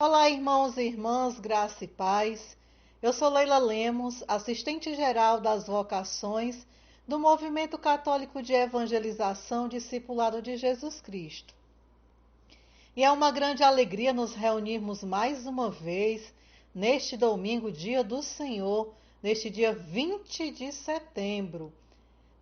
Olá, irmãos e irmãs, graça e paz. Eu sou Leila Lemos, assistente geral das vocações do Movimento Católico de Evangelização Discipulado de Jesus Cristo. E é uma grande alegria nos reunirmos mais uma vez neste domingo, dia do Senhor, neste dia 20 de setembro.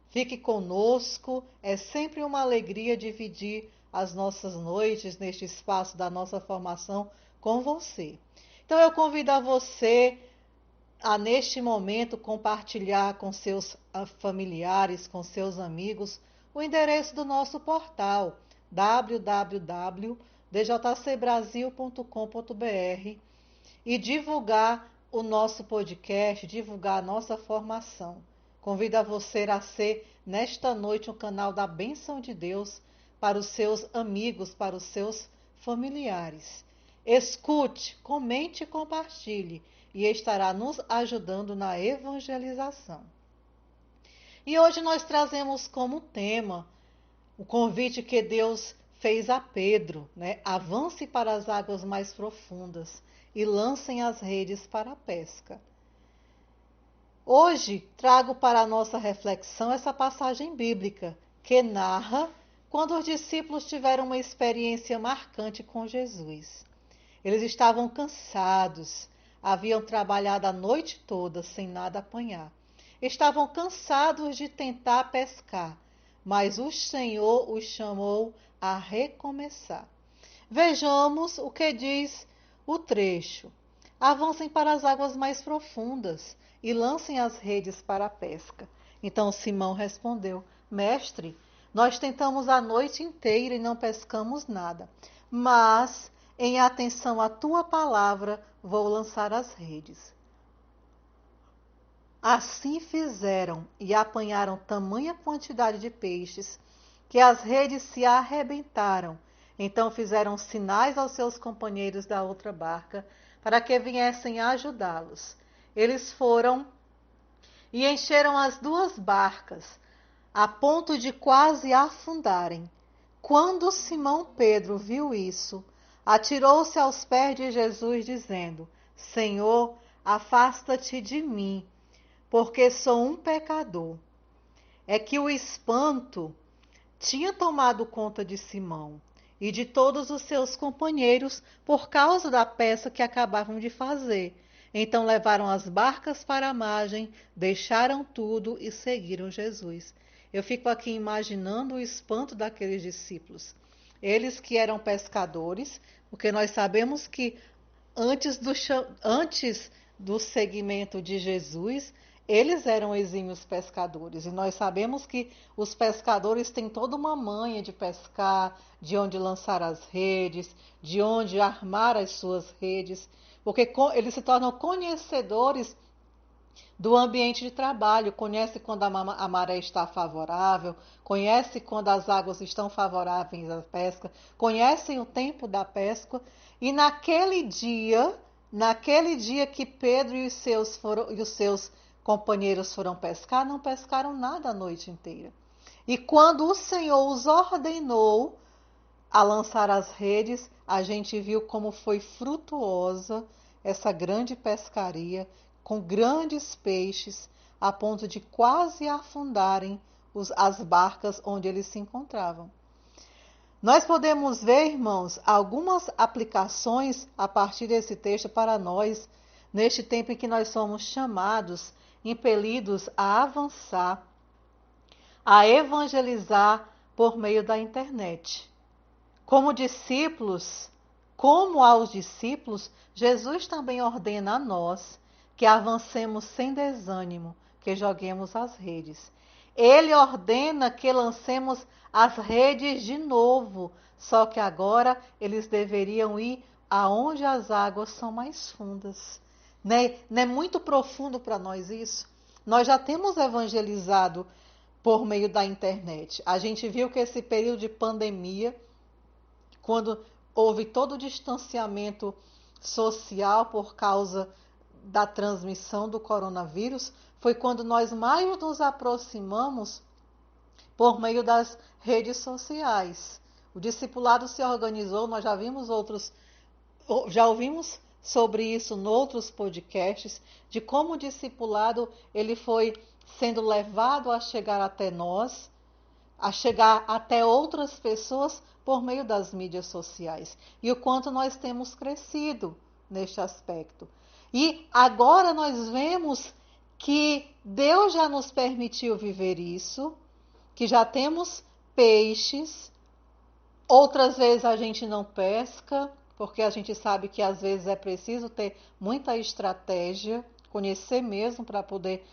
Fique conosco, é sempre uma alegria dividir as nossas noites neste espaço da nossa formação com você. Então eu convido a você a neste momento compartilhar com seus familiares, com seus amigos, o endereço do nosso portal www.djcbrasil.com.br e divulgar o nosso podcast, divulgar a nossa formação. Convido a você a ser, nesta noite, um canal da bênção de Deus para os seus amigos, para os seus familiares. Escute, comente e compartilhe, e estará nos ajudando na evangelização. E hoje nós trazemos como tema o convite que Deus fez a Pedro, né? Avance para as águas mais profundas e lancem as redes para a pesca. Hoje trago para a nossa reflexão essa passagem bíblica que narra quando os discípulos tiveram uma experiência marcante com Jesus. Eles estavam cansados, haviam trabalhado a noite toda sem nada apanhar. Estavam cansados de tentar pescar, mas o Senhor os chamou a recomeçar. Vejamos o que diz o trecho. Avancem para as águas mais profundas e lancem as redes para a pesca. Então Simão respondeu: Mestre, nós tentamos a noite inteira e não pescamos nada, mas em atenção à tua palavra vou lançar as redes. Assim fizeram e apanharam tamanha quantidade de peixes que as redes se arrebentaram. Então fizeram sinais aos seus companheiros da outra barca para que viessem ajudá-los. Eles foram e encheram as duas barcas, a ponto de quase afundarem. Quando Simão Pedro viu isso, atirou-se aos pés de Jesus, dizendo: Senhor, afasta-te de mim, porque sou um pecador. É que o espanto tinha tomado conta de Simão e de todos os seus companheiros por causa da pesca que acabavam de fazer. Então levaram as barcas para a margem, deixaram tudo e seguiram Jesus. Eu fico aqui imaginando o espanto daqueles discípulos. Eles que eram pescadores, porque nós sabemos que antes do seguimento de Jesus, eles eram exímios pescadores. E nós sabemos que os pescadores têm toda uma manha de pescar, de onde lançar as redes, de onde armar as suas redes, porque eles se tornam conhecedores do ambiente de trabalho, conhece quando a maré está favorável, conhece quando as águas estão favoráveis à pesca, conhecem o tempo da pesca, e naquele dia que Pedro e os seus companheiros foram pescar, não pescaram nada a noite inteira. E quando o Senhor os ordenou a lançar as redes, a gente viu como foi frutuosa essa grande pescaria, com grandes peixes, a ponto de quase afundarem as barcas onde eles se encontravam. Nós podemos ver, irmãos, algumas aplicações a partir desse texto para nós, neste tempo em que nós somos chamados, impelidos a avançar, a evangelizar por meio da internet. Como aos discípulos, Jesus também ordena a nós que avancemos sem desânimo, que joguemos as redes. Ele ordena que lancemos as redes de novo, só que agora eles deveriam ir aonde as águas são mais fundas. Não é muito profundo para nós isso? Nós já temos evangelizado por meio da internet. A gente viu que esse período de pandemia, quando houve todo o distanciamento social por causa da transmissão do coronavírus, foi quando nós mais nos aproximamos por meio das redes sociais. O discipulado se organizou, nós já vimos já ouvimos sobre isso em outros podcasts, de como o discipulado ele foi sendo levado a chegar até nós, a chegar até outras pessoas por meio das mídias sociais. E o quanto nós temos crescido neste aspecto. E agora nós vemos que Deus já nos permitiu viver isso, que já temos peixes, outras vezes a gente não pesca, porque a gente sabe que às vezes é preciso ter muita estratégia, conhecer mesmo para poder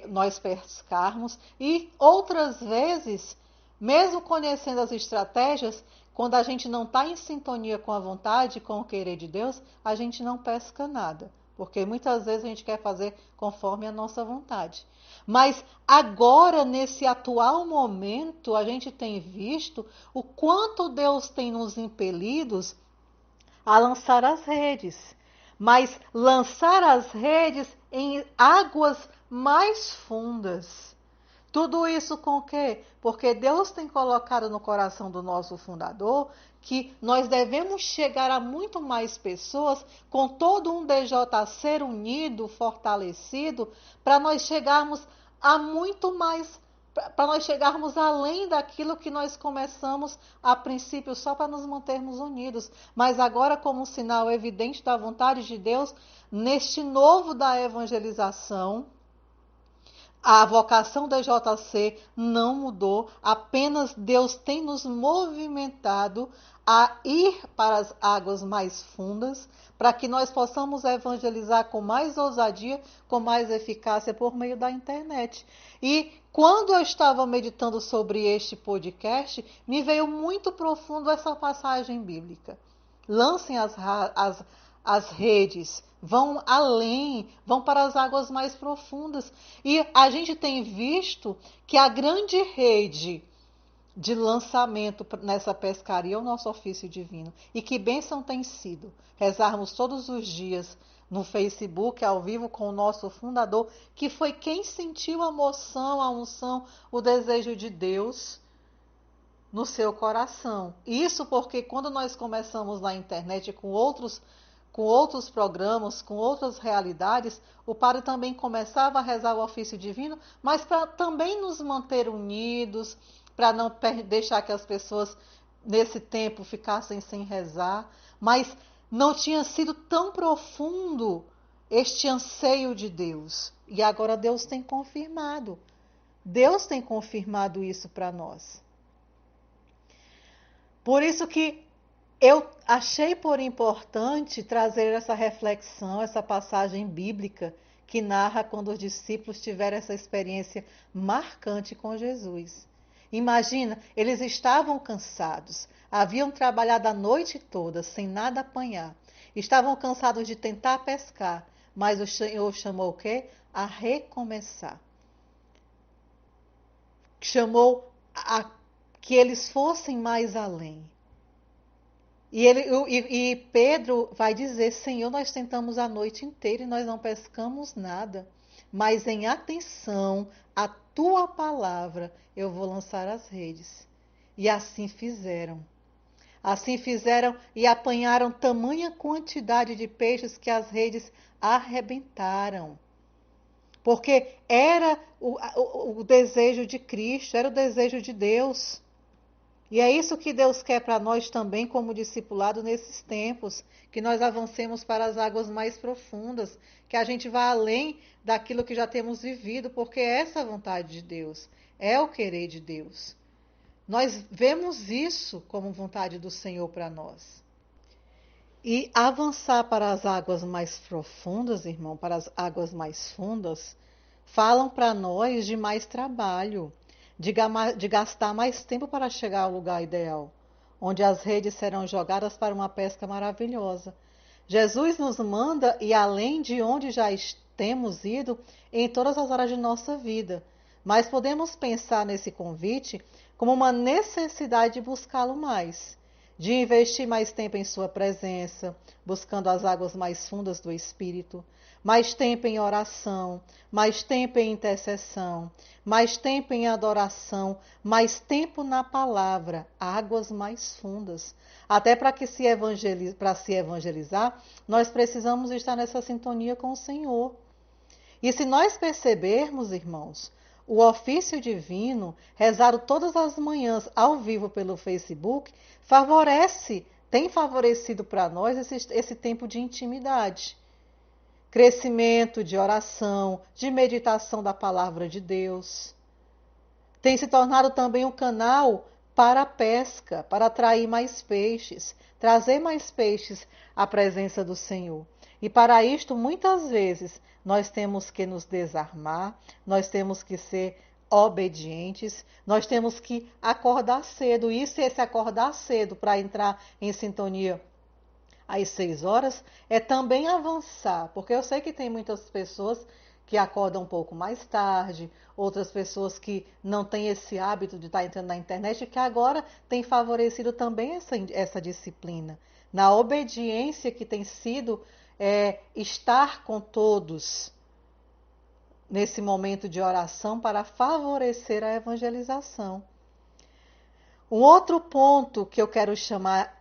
nós pescarmos. E outras vezes, mesmo conhecendo as estratégias, quando a gente não está em sintonia com a vontade, com o querer de Deus, a gente não pesca nada. Porque muitas vezes a gente quer fazer conforme a nossa vontade. Mas agora, nesse atual momento, a gente tem visto o quanto Deus tem nos impelidos a lançar as redes. Mas lançar as redes em águas mais fundas. Tudo isso com o quê? Porque Deus tem colocado no coração do nosso fundador que nós devemos chegar a muito mais pessoas com todo um DJC unido, fortalecido, para nós chegarmos a muito mais, para nós chegarmos além daquilo que nós começamos a princípio só para nos mantermos unidos. Mas agora, como um sinal evidente da vontade de Deus, neste novo da evangelização, a vocação da JC não mudou, apenas Deus tem nos movimentado a ir para as águas mais fundas, para que nós possamos evangelizar com mais ousadia, com mais eficácia por meio da internet. E quando eu estava meditando sobre este podcast, me veio muito profundo essa passagem bíblica. Lancem as redes, vão além, vão para as águas mais profundas. E a gente tem visto que a grande rede de lançamento nessa pescaria é o nosso ofício divino. E que bênção tem sido rezarmos todos os dias no Facebook, ao vivo, com o nosso fundador, que foi quem sentiu a moção, a unção, o desejo de Deus no seu coração. Isso porque quando nós começamos na internet com outros programas, com outras realidades, o padre também começava a rezar o ofício divino, mas para também nos manter unidos, para não deixar que as pessoas nesse tempo ficassem sem rezar, mas não tinha sido tão profundo este anseio de Deus. E agora Deus tem confirmado. Deus tem confirmado isso para nós. Por isso que eu achei por importante trazer essa reflexão, essa passagem bíblica que narra quando os discípulos tiveram essa experiência marcante com Jesus. Imagina, eles estavam cansados, haviam trabalhado a noite toda sem nada apanhar, estavam cansados de tentar pescar, mas o Senhor chamou o quê? A recomeçar. Chamou a que eles fossem mais além. E Pedro vai dizer, Senhor, nós tentamos a noite inteira e nós não pescamos nada, mas em atenção à tua palavra eu vou lançar as redes. E assim fizeram. Assim fizeram e apanharam tamanha quantidade de peixes que as redes arrebentaram. Porque era o desejo de Cristo, era o desejo de Deus. E é isso que Deus quer para nós também como discipulado nesses tempos, que nós avancemos para as águas mais profundas, que a gente vá além daquilo que já temos vivido, porque é essa a vontade de Deus, é o querer de Deus. Nós vemos isso como vontade do Senhor para nós. E avançar para as águas mais profundas, irmão, para as águas mais fundas, falam para nós de mais trabalho, de gastar mais tempo para chegar ao lugar ideal, onde as redes serão jogadas para uma pesca maravilhosa. Jesus nos manda ir além de onde já temos ido em todas as áreas de nossa vida, mas podemos pensar nesse convite como uma necessidade de buscá-lo mais, de investir mais tempo em sua presença, buscando as águas mais fundas do Espírito, mais tempo em oração, mais tempo em intercessão, mais tempo em adoração, mais tempo na palavra, águas mais fundas. Até para se evangelizar, nós precisamos estar nessa sintonia com o Senhor. E se nós percebermos, irmãos, o ofício divino, rezado todas as manhãs ao vivo pelo Facebook, tem favorecido para nós esse tempo de intimidade. Crescimento de oração, de meditação da palavra de Deus. Tem se tornado também um canal para a pesca, para atrair mais peixes, trazer mais peixes à presença do Senhor. E para isto, muitas vezes, nós temos que nos desarmar, nós temos que ser obedientes, nós temos que acordar cedo. E esse acordar cedo para entrar em sintonia às 6 horas é também avançar, porque eu sei que tem muitas pessoas que acordam um pouco mais tarde, outras pessoas que não têm esse hábito de estar entrando na internet, que agora tem favorecido também essa disciplina, na obediência que tem sido estar com todos nesse momento de oração para favorecer a evangelização. Um outro ponto que eu quero chamar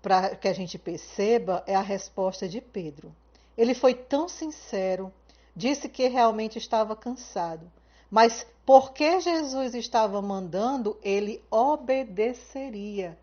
para que a gente perceba é a resposta de Pedro. Ele foi tão sincero, disse que realmente estava cansado, mas porque Jesus estava mandando, ele obedeceria.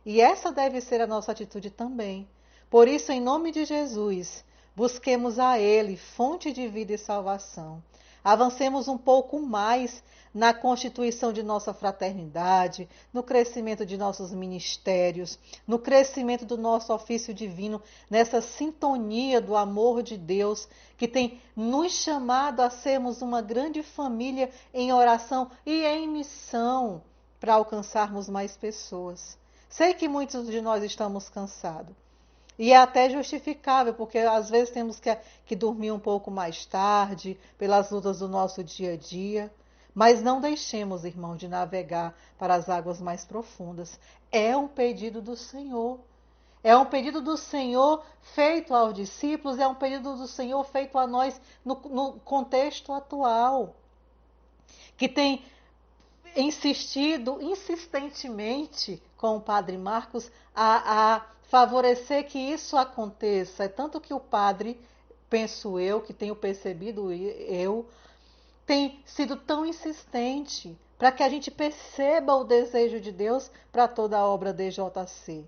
E essa deve ser a nossa atitude também. Por isso, em nome de Jesus, busquemos a Ele, fonte de vida e salvação. Avancemos um pouco mais na constituição de nossa fraternidade, no crescimento de nossos ministérios, no crescimento do nosso ofício divino, nessa sintonia do amor de Deus, que tem nos chamado a sermos uma grande família em oração e em missão para alcançarmos mais pessoas. Sei que muitos de nós estamos cansados. E é até justificável, porque às vezes temos que dormir um pouco mais tarde, pelas lutas do nosso dia a dia. Mas não deixemos, irmãos, de navegar para as águas mais profundas. É um pedido do Senhor. É um pedido do Senhor feito aos discípulos, é um pedido do Senhor feito a nós no contexto atual, que tem insistido insistentemente com o Padre Marcos a favorecer que isso aconteça. É tanto que o Padre, penso eu, que tenho percebido tem sido tão insistente para que a gente perceba o desejo de Deus para toda a obra DJC.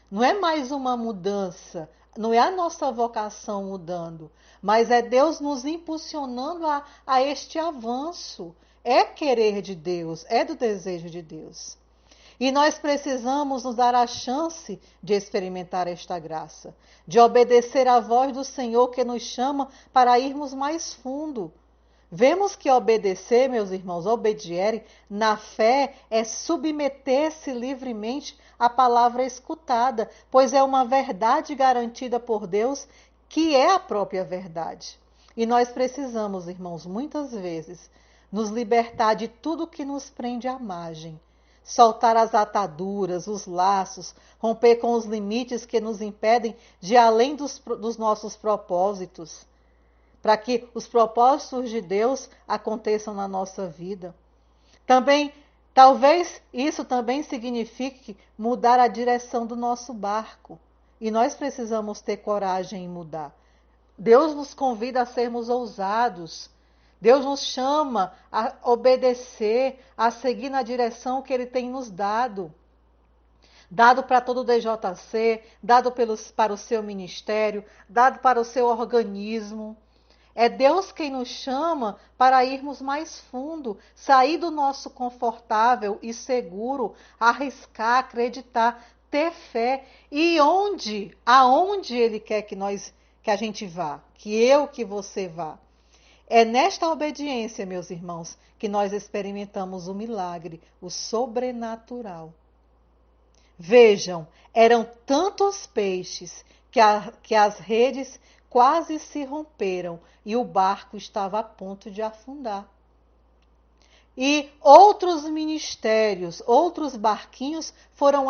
Não é mais uma mudança, não é a nossa vocação mudando, mas é Deus nos impulsionando a este avanço. É querer de Deus, é do desejo de Deus. E nós precisamos nos dar a chance de experimentar esta graça, de obedecer à voz do Senhor que nos chama para irmos mais fundo. Vemos que obedecer, meus irmãos, obediere, na fé é submeter-se livremente à palavra escutada, pois é uma verdade garantida por Deus, que é a própria verdade. E nós precisamos, irmãos, muitas vezes, nos libertar de tudo que nos prende à margem, soltar as ataduras, os laços, romper com os limites que nos impedem de ir além dos nossos propósitos, para que os propósitos de Deus aconteçam na nossa vida. Também, talvez isso também signifique mudar a direção do nosso barco. E nós precisamos ter coragem em mudar. Deus nos convida a sermos ousados. Deus nos chama a obedecer, a seguir na direção que Ele tem nos dado. Dado para todo o DJC, dado para o seu ministério, dado para o seu organismo. É Deus quem nos chama para irmos mais fundo, sair do nosso confortável e seguro, arriscar, acreditar, ter fé. E aonde Ele quer que a gente vá, que você vá. É nesta obediência, meus irmãos, que nós experimentamos o milagre, o sobrenatural. Vejam, eram tantos peixes que as redes quase se romperam e o barco estava a ponto de afundar. E outros ministérios, outros barquinhos foram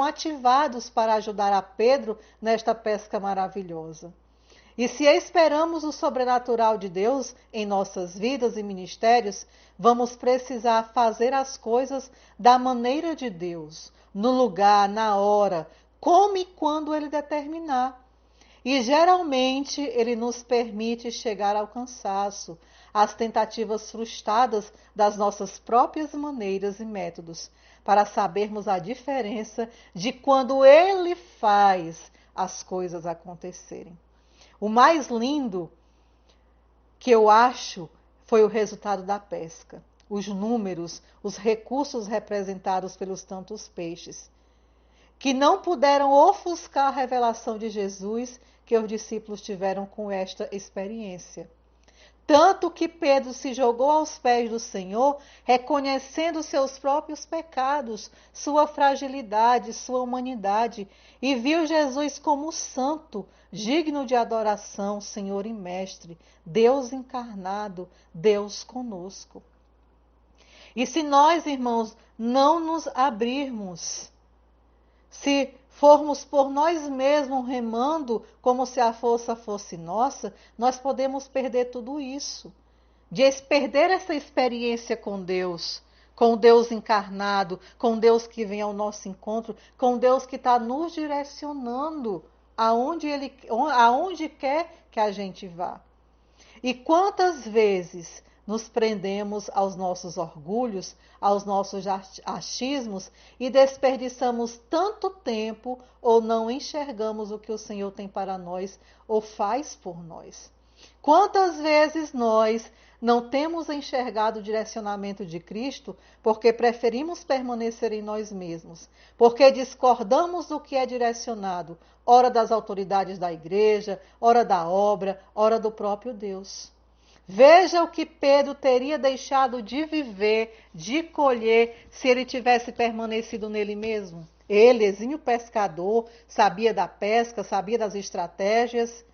ativados para ajudar a Pedro nesta pesca maravilhosa. E se esperamos o sobrenatural de Deus em nossas vidas e ministérios, vamos precisar fazer as coisas da maneira de Deus, no lugar, na hora, como e quando Ele determinar. E geralmente Ele nos permite chegar ao cansaço, às tentativas frustradas das nossas próprias maneiras e métodos, para sabermos a diferença de quando Ele faz as coisas acontecerem. O mais lindo que eu acho foi o resultado da pesca. Os números, os recursos representados pelos tantos peixes, que não puderam ofuscar a revelação de Jesus que os discípulos tiveram com esta experiência. Tanto que Pedro se jogou aos pés do Senhor, reconhecendo seus próprios pecados, sua fragilidade, sua humanidade, e viu Jesus como santo, digno de adoração, Senhor e Mestre, Deus encarnado, Deus conosco. E se nós, irmãos, não nos abrirmos, se formos por nós mesmos remando como se a força fosse nossa, nós podemos perder tudo isso. Perder essa experiência com o Deus encarnado, com Deus que vem ao nosso encontro, com Deus que está nos direcionando aonde quer que a gente vá. E quantas vezes nos prendemos aos nossos orgulhos, aos nossos achismos e desperdiçamos tanto tempo ou não enxergamos o que o Senhor tem para nós ou faz por nós. Quantas vezes nós não temos enxergado o direcionamento de Cristo porque preferimos permanecer em nós mesmos, porque discordamos do que é direcionado, ora das autoridades da igreja, ora da obra, ora do próprio Deus. Veja o que Pedro teria deixado de viver, de colher, se ele tivesse permanecido nele mesmo. Ele, exímio pescador, sabia da pesca, sabia das estratégias,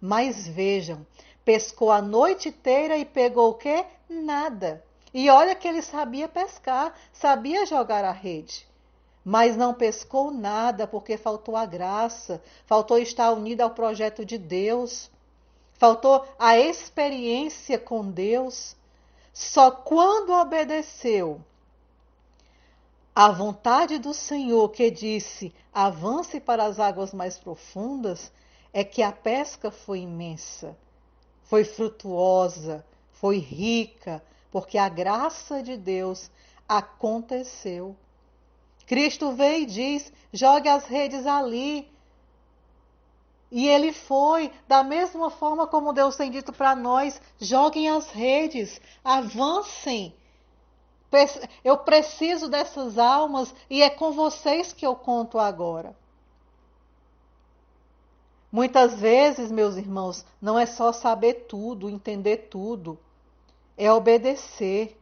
mas vejam, pescou a noite inteira e pegou o quê? Nada. E olha que ele sabia pescar, sabia jogar a rede. Mas não pescou nada porque faltou a graça, faltou estar unido ao projeto de Deus, faltou a experiência com Deus. Só quando obedeceu à vontade do Senhor, que disse, avance para as águas mais profundas, é que a pesca foi imensa, foi frutuosa, foi rica, porque a graça de Deus aconteceu. Cristo veio e diz, jogue as redes ali. E ele foi, da mesma forma como Deus tem dito para nós, joguem as redes, avancem. Eu preciso dessas almas e é com vocês que eu conto agora. Muitas vezes, meus irmãos, não é só saber tudo, entender tudo, é obedecer.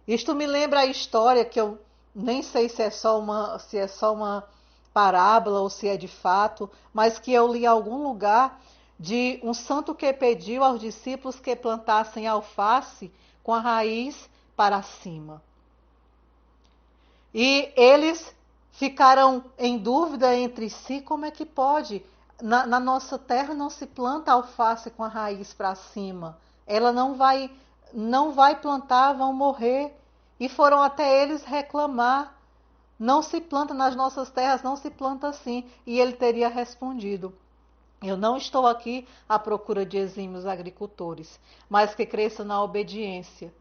Isto me lembra a história que eu nem sei se é só uma parábola ou se é de fato, mas que eu li em algum lugar de um santo que pediu aos discípulos que plantassem alface com a raiz para cima. E eles ficaram em dúvida entre si, como é que pode? Na nossa terra não se planta alface com a raiz para cima. Ela não vai plantar, vão morrer. E foram até eles reclamar. Não se planta nas nossas terras, não se planta assim. E ele teria respondido, eu não estou aqui à procura de exímios agricultores, mas que cresçam na obediência.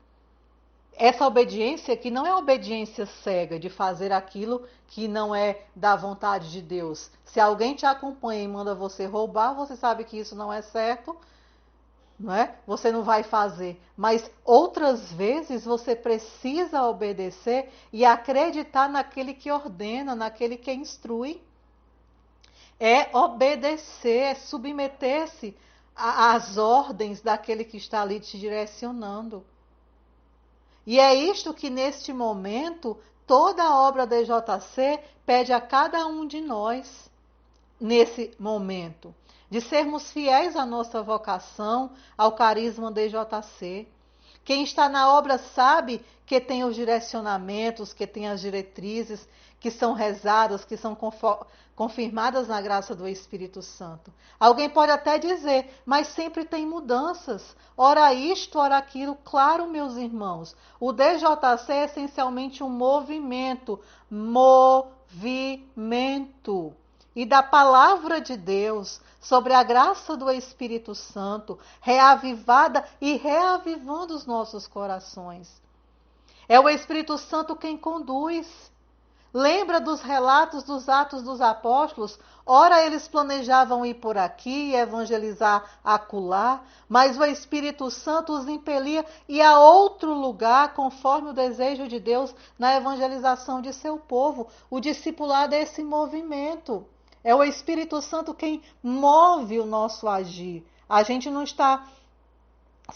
Essa obediência que não é obediência cega de fazer aquilo que não é da vontade de Deus. Se alguém te acompanha e manda você roubar, você sabe que isso não é certo, não é? Você não vai fazer. Mas outras vezes você precisa obedecer e acreditar naquele que ordena, naquele que instrui. É obedecer, é submeter-se às ordens daquele que está ali te direcionando. E é isto que, neste momento, toda a obra da EJC pede a cada um de nós, nesse momento, de sermos fiéis à nossa vocação, ao carisma da EJC, Quem está na obra sabe que tem os direcionamentos, que tem as diretrizes, que são rezadas, que são confirmadas na graça do Espírito Santo. Alguém pode até dizer, mas sempre tem mudanças. Ora isto, ora aquilo. Claro, meus irmãos, o DJC é essencialmente um movimento. Movimento. E da palavra de Deus, sobre a graça do Espírito Santo, reavivada e reavivando os nossos corações. É o Espírito Santo quem conduz. Lembra dos relatos dos Atos dos Apóstolos? Ora, eles planejavam ir por aqui, evangelizar acolá, mas o Espírito Santo os impelia ir a outro lugar, conforme o desejo de Deus na evangelização de seu povo. O discipulado é esse movimento. É o Espírito Santo quem move o nosso agir. A gente não está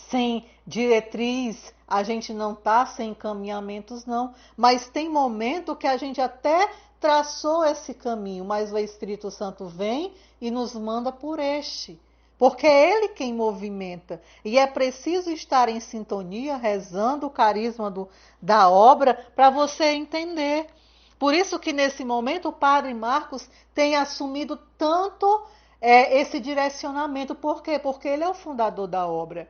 sem diretriz, a gente não está sem encaminhamentos, não. Mas tem momento que a gente até traçou esse caminho, mas o Espírito Santo vem e nos manda por este. Porque é Ele quem movimenta. E é preciso estar em sintonia, rezando o carisma da obra, para você entender. Por isso que nesse momento o Padre Marcos tem assumido tanto esse direcionamento. Por quê? Porque ele é o fundador da obra.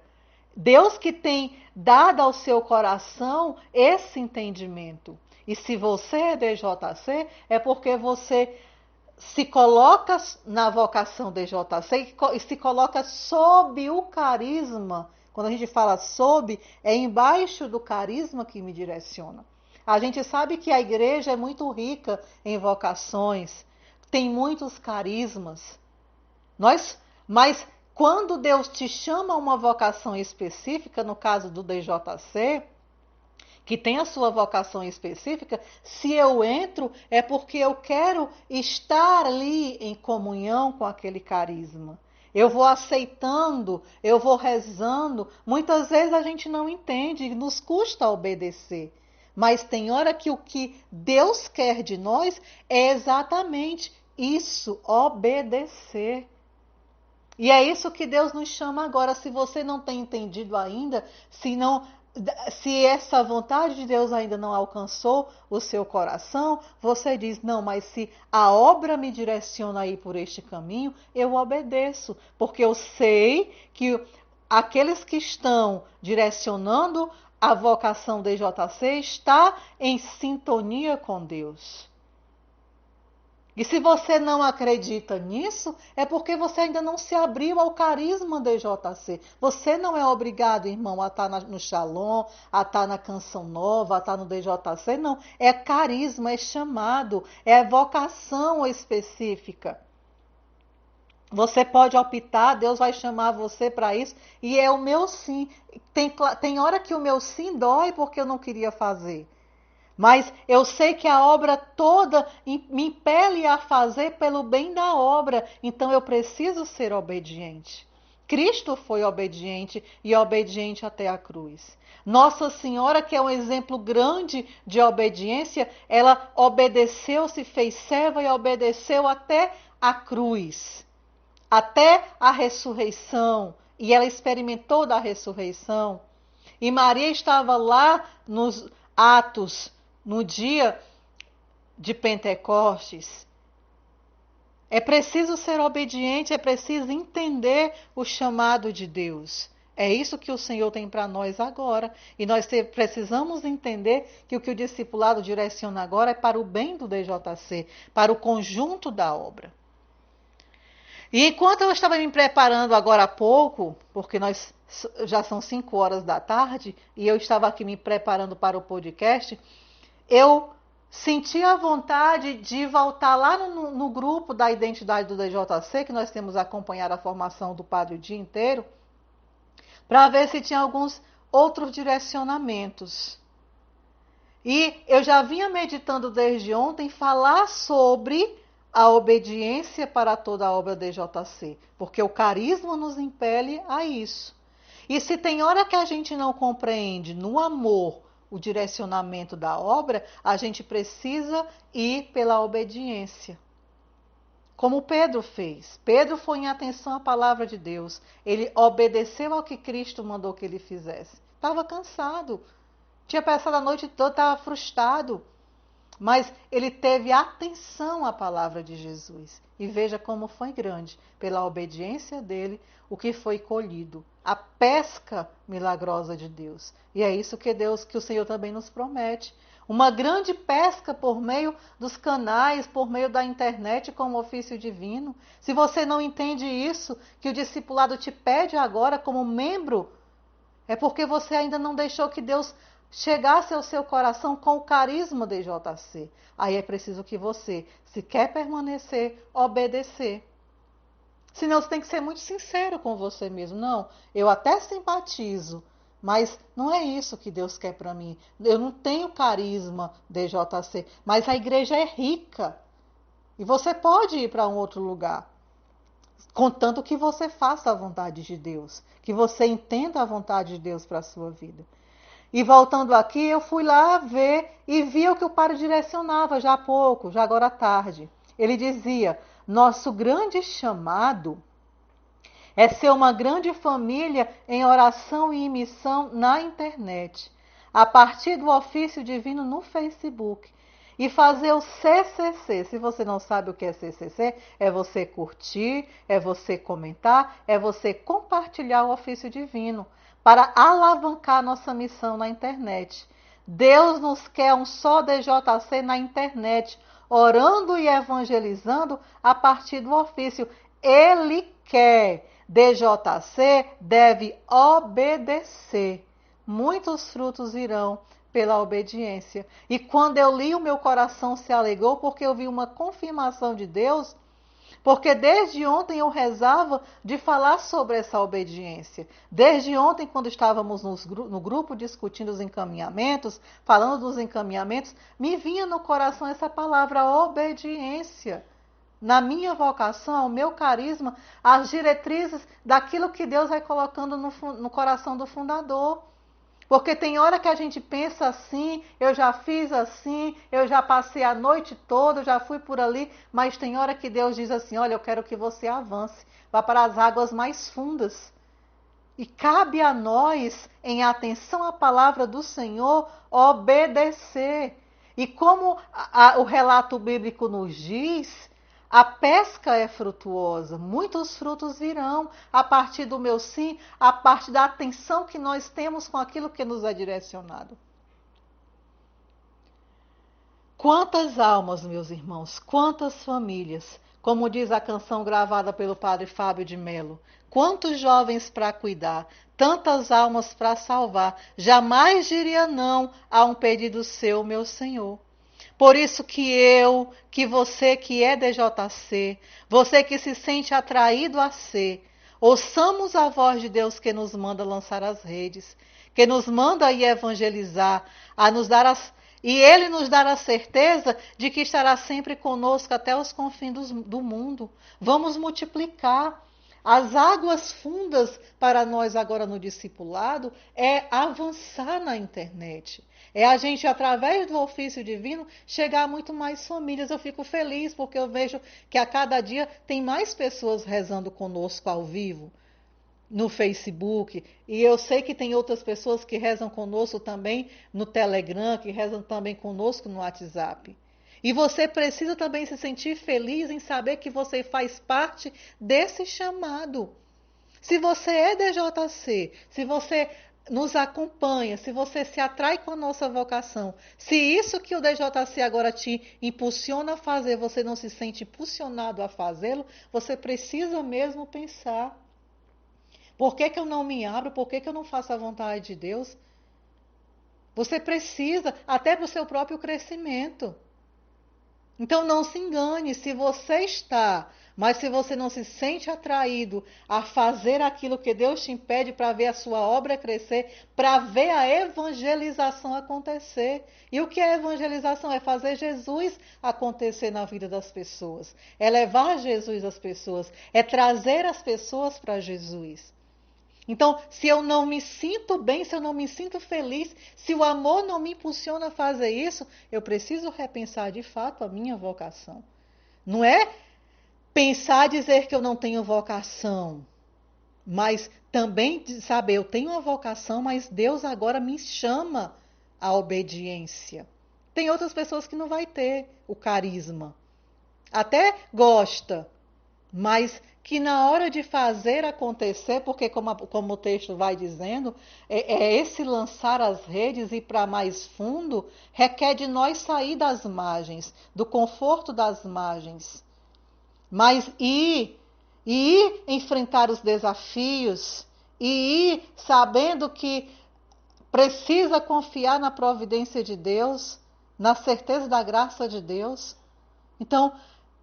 Deus que tem dado ao seu coração esse entendimento. E se você é DJC, é porque você se coloca na vocação DJC e se coloca sob o carisma. Quando a gente fala sob, é embaixo do carisma que me direciona. A gente sabe que a igreja é muito rica em vocações, tem muitos carismas. Mas quando Deus te chama a uma vocação específica, no caso do DJC, que tem a sua vocação específica, se eu entro é porque eu quero estar ali em comunhão com aquele carisma. Eu vou aceitando, eu vou rezando. Muitas vezes a gente não entende, nos custa obedecer. Mas tem hora que o que Deus quer de nós é exatamente isso, obedecer. E é isso que Deus nos chama agora. Se você não tem entendido ainda, se essa vontade de Deus ainda não alcançou o seu coração, você diz, não, mas se a obra me direciona aí por este caminho, eu obedeço. Porque eu sei que aqueles que estão direcionando a vocação DJC está em sintonia com Deus. E se você não acredita nisso, é porque você ainda não se abriu ao carisma DJC. Você não é obrigado, irmão, a estar no Shalom, a estar na Canção Nova, a estar no DJC. Não, é carisma, é chamado, é vocação específica. Você pode optar, Deus vai chamar você para isso, e é o meu sim. Tem hora que o meu sim dói porque eu não queria fazer. Mas eu sei que a obra toda me impele a fazer pelo bem da obra, então eu preciso ser obediente. Cristo foi obediente e obediente até a cruz. Nossa Senhora, que é um exemplo grande de obediência, ela obedeceu, se fez serva e obedeceu até a cruz. Até a ressurreição, e ela experimentou da ressurreição. E Maria estava lá nos Atos, no dia de Pentecostes. É preciso ser obediente, é preciso entender o chamado de Deus. É isso que o Senhor tem para nós agora. E nós precisamos entender que o o discipulado direciona agora é para o bem do DJC, para o conjunto da obra. E enquanto eu estava me preparando agora há pouco, porque já são 5 horas da tarde, e eu estava aqui me preparando para o podcast, eu senti a vontade de voltar lá no grupo da identidade do DJC, que nós temos acompanhado a formação do padre o dia inteiro, para ver se tinha alguns outros direcionamentos. E eu já vinha meditando desde ontem falar sobre a obediência para toda a obra DJC, porque o carisma nos impele a isso. E se tem hora que a gente não compreende no amor o direcionamento da obra, a gente precisa ir pela obediência. Como Pedro fez. Pedro foi em atenção à palavra de Deus. Ele obedeceu ao que Cristo mandou que ele fizesse. estava cansado. Tinha passado a noite toda, estava frustrado. Mas ele teve atenção à palavra de Jesus. E veja como foi grande, pela obediência dele, o que foi colhido. A pesca milagrosa de Deus. E é isso que o Senhor também nos promete. Uma grande pesca por meio dos canais, por meio da internet como ofício divino. Se você não entende isso, que o discipulado te pede agora como membro, é porque você ainda não deixou que Deus chegasse ao seu coração com o carisma de JC. Aí é preciso que você, se quer permanecer, obedecer. Senão você tem que ser muito sincero com você mesmo. Não, eu até simpatizo, mas não é isso que Deus quer para mim. Eu não tenho carisma de JC, mas a igreja é rica. E você pode ir para um outro lugar. Contanto que você faça a vontade de Deus. Que você entenda a vontade de Deus para a sua vida. E voltando aqui, eu fui lá ver e vi o que o padre direcionava já há pouco, já agora à tarde. Ele dizia: nosso grande chamado é ser uma grande família em oração e em missão na internet, a partir do ofício divino no Facebook. E fazer o CCC. Se você não sabe o que é CCC, é você curtir, é você comentar, é você compartilhar o ofício divino para alavancar nossa missão na internet. Deus nos quer um só DJC na internet, orando e evangelizando a partir do ofício. Ele quer. DJC deve obedecer. Muitos frutos virão pela obediência. E quando eu li, o meu coração se alegrou, porque eu vi uma confirmação de Deus, porque desde ontem eu rezava de falar sobre essa obediência. Desde ontem, quando estávamos no grupo discutindo os encaminhamentos, falando dos encaminhamentos, me vinha no coração essa palavra obediência. Na minha vocação, o meu carisma, as diretrizes daquilo que Deus vai colocando no coração do fundador. Porque tem hora que a gente pensa assim, eu já fiz assim, eu já passei a noite toda, eu já fui por ali, mas tem hora que Deus diz assim: olha, eu quero que você avance, vá para as águas mais fundas. E cabe a nós, em atenção à palavra do Senhor, obedecer. E como o relato bíblico nos diz, a pesca é frutuosa, muitos frutos virão a partir do meu sim, a partir da atenção que nós temos com aquilo que nos é direcionado. Quantas almas, meus irmãos, quantas famílias, como diz a canção gravada pelo padre Fábio de Mello, quantos jovens para cuidar, tantas almas para salvar, jamais diria não a um pedido seu, meu Senhor. Por isso que você que é DJC, você que se sente atraído a ser, ouçamos a voz de Deus que nos manda lançar as redes, que nos manda ir evangelizar, a nos dar e Ele nos dará a certeza de que estará sempre conosco até os confins do mundo. Vamos multiplicar. As águas fundas para nós agora no discipulado é avançar na internet. É a gente, através do ofício divino, chegar a muito mais famílias. Eu fico feliz porque eu vejo que a cada dia tem mais pessoas rezando conosco ao vivo no Facebook. E eu sei que tem outras pessoas que rezam conosco também no Telegram, que rezam também conosco no WhatsApp. E você precisa também se sentir feliz em saber que você faz parte desse chamado. Se você é DJC, se você nos acompanha, se você se atrai com a nossa vocação, se isso que o DJC agora te impulsiona a fazer, você não se sente impulsionado a fazê-lo, você precisa mesmo pensar: por que eu não me abro? Por que eu não faço a vontade de Deus? Você precisa, até para o seu próprio crescimento. Então não se engane, se você está, mas se você não se sente atraído a fazer aquilo que Deus te impede para ver a sua obra crescer, para ver a evangelização acontecer. E o que é evangelização? É fazer Jesus acontecer na vida das pessoas, é levar Jesus às pessoas, é trazer as pessoas para Jesus. Então, se eu não me sinto bem, se eu não me sinto feliz, se o amor não me impulsiona a fazer isso, eu preciso repensar de fato a minha vocação. Não é pensar dizer que eu não tenho vocação. Mas também de saber, eu tenho uma vocação, mas Deus agora me chama à obediência. Tem outras pessoas que não vai ter o carisma. Até gosta, mas que na hora de fazer acontecer, porque como o texto vai dizendo, esse lançar as redes e ir para mais fundo, requer de nós sair das margens, do conforto das margens, mas ir enfrentar os desafios, e ir sabendo que precisa confiar na providência de Deus, na certeza da graça de Deus. Então,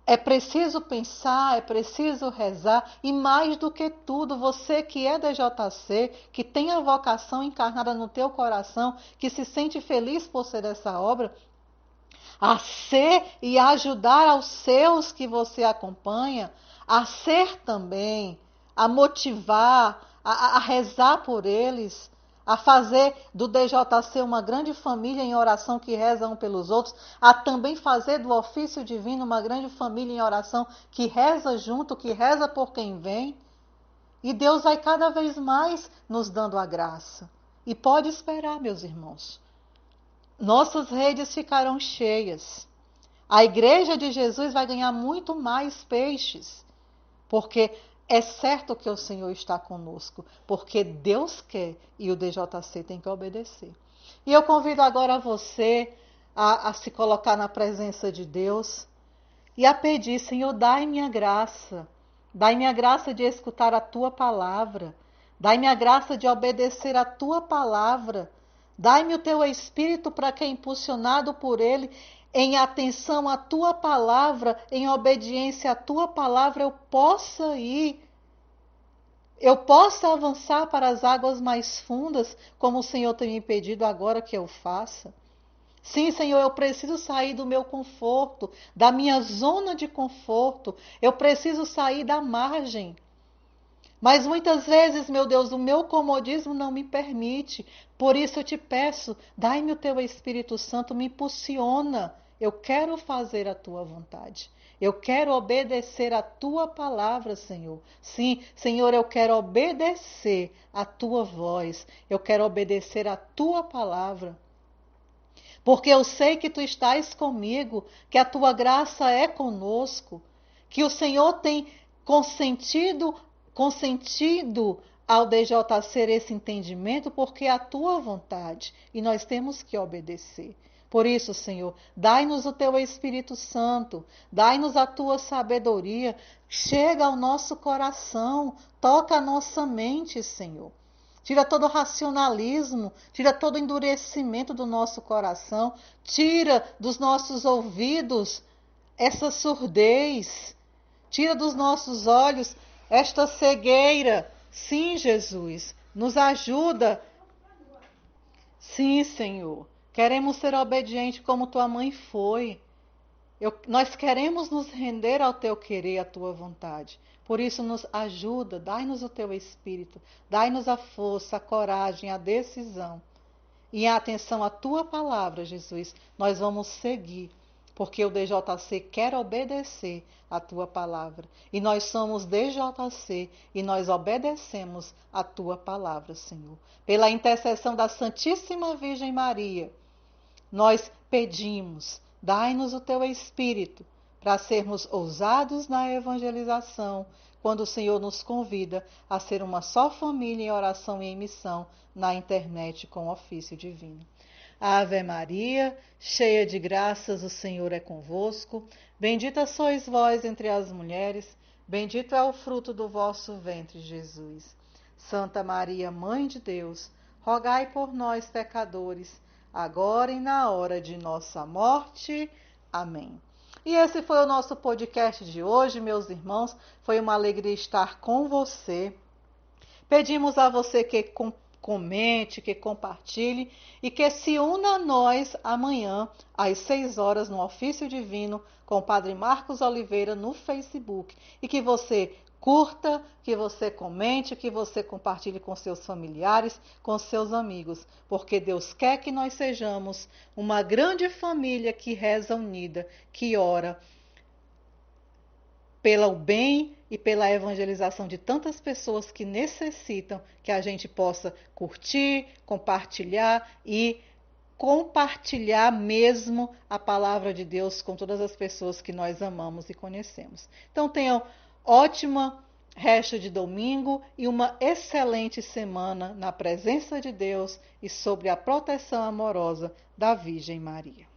é preciso pensar, é preciso rezar, e mais do que tudo, você que é DJC, que tem a vocação encarnada no teu coração, que se sente feliz por ser dessa obra, a ser e ajudar aos seus que você acompanha, a ser também, a motivar, a rezar por eles, a fazer do DJC uma grande família em oração que reza um pelos outros, a também fazer do ofício divino uma grande família em oração que reza junto, que reza por quem vem. E Deus vai cada vez mais nos dando a graça. E pode esperar, meus irmãos. Nossas redes ficarão cheias. A igreja de Jesus vai ganhar muito mais peixes, porque é certo que o Senhor está conosco, porque Deus quer e o DJC tem que obedecer. E eu convido agora você a se colocar na presença de Deus e a pedir: Senhor, dai-me a graça de escutar a Tua palavra, dai-me a graça de obedecer a Tua palavra, dai-me o Teu Espírito para que, impulsionado por Ele, em atenção à Tua palavra, em obediência à Tua palavra, eu possa ir, eu possa avançar para as águas mais fundas, como o Senhor tem me pedido agora que eu faça. Sim, Senhor, eu preciso sair do meu conforto, da minha zona de conforto. Eu preciso sair da margem. Mas muitas vezes, meu Deus, o meu comodismo não me permite. Por isso eu te peço, dai-me o teu Espírito Santo, me impulsiona. Eu quero fazer a tua vontade. Eu quero obedecer a tua palavra, Senhor. Sim, Senhor, eu quero obedecer a tua voz. Eu quero obedecer a tua palavra. Porque eu sei que tu estás comigo, que a tua graça é conosco, que o Senhor tem consentido ao DJC esse entendimento, porque é a tua vontade e nós temos que obedecer. Por isso, Senhor, dai-nos o teu Espírito Santo, dai-nos a tua sabedoria, chega ao nosso coração, toca a nossa mente, Senhor. Tira todo o racionalismo, tira todo o endurecimento do nosso coração, tira dos nossos ouvidos essa surdez, tira dos nossos olhos esta cegueira. Sim, Jesus, nos ajuda. Sim, Senhor, queremos ser obedientes como tua mãe foi. Nós queremos nos render ao teu querer, à tua vontade. Por isso, nos ajuda, dai-nos o teu Espírito, dai-nos a força, a coragem, a decisão. E em atenção à tua palavra, Jesus, nós vamos seguir, porque o DJC quer obedecer à tua palavra. E nós somos DJC e nós obedecemos à tua palavra, Senhor. Pela intercessão da Santíssima Virgem Maria, nós pedimos, dai-nos o teu Espírito para sermos ousados na evangelização, quando o Senhor nos convida a ser uma só família em oração e em missão na internet com o ofício divino. Ave Maria, cheia de graças, o Senhor é convosco. Bendita sois vós entre as mulheres, bendito é o fruto do vosso ventre, Jesus. Santa Maria, Mãe de Deus, rogai por nós, pecadores, agora e na hora de nossa morte. Amém. E esse foi o nosso podcast de hoje, meus irmãos. Foi uma alegria estar com você. Pedimos a você que comente, que compartilhe e que se una a nós amanhã, às 6 horas, no Ofício Divino, com o Padre Marcos Oliveira no Facebook. E que você curta, que você comente, que você compartilhe com seus familiares, com seus amigos, porque Deus quer que nós sejamos uma grande família que reza unida, que ora pelo bem e pela evangelização de tantas pessoas que necessitam que a gente possa curtir, compartilhar e compartilhar mesmo a palavra de Deus com todas as pessoas que nós amamos e conhecemos. Então tenham ótima resto de domingo e uma excelente semana na presença de Deus e sob a proteção amorosa da Virgem Maria.